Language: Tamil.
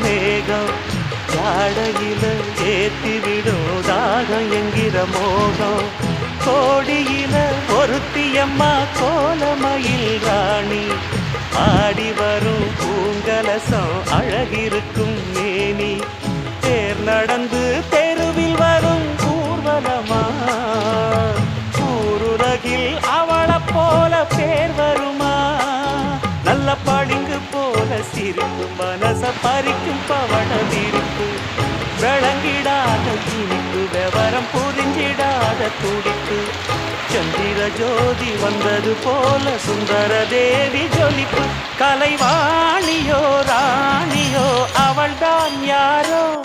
மேகம் ஜாடையில ஏத்திவிடும் தாகம் என்கிற மோகம் கோடியில ஒருத்தியம்மா கோலமயில் ராணி ஆடி வரும் பூங்கலசம் அழகிருக்கும் மேனி தேர் நடந்து தெருவில் வரும் ஊர்வலமா ஊருலகில் அவளை போல பேர் வருமா நல்ல பளிங்கு போல சிரிப்பு மனச பறிக்கும் பவள விரிப்பு விளங்கிடாத இனிப்பு விவரம் புரிஞ்சிடாத துடிப்பு சந்திர ஜோதி வந்தது போல சுந்தர தேவி ஜொலிப்பு கலைவாணியோ ராணியோ அவள்தான் யாரோ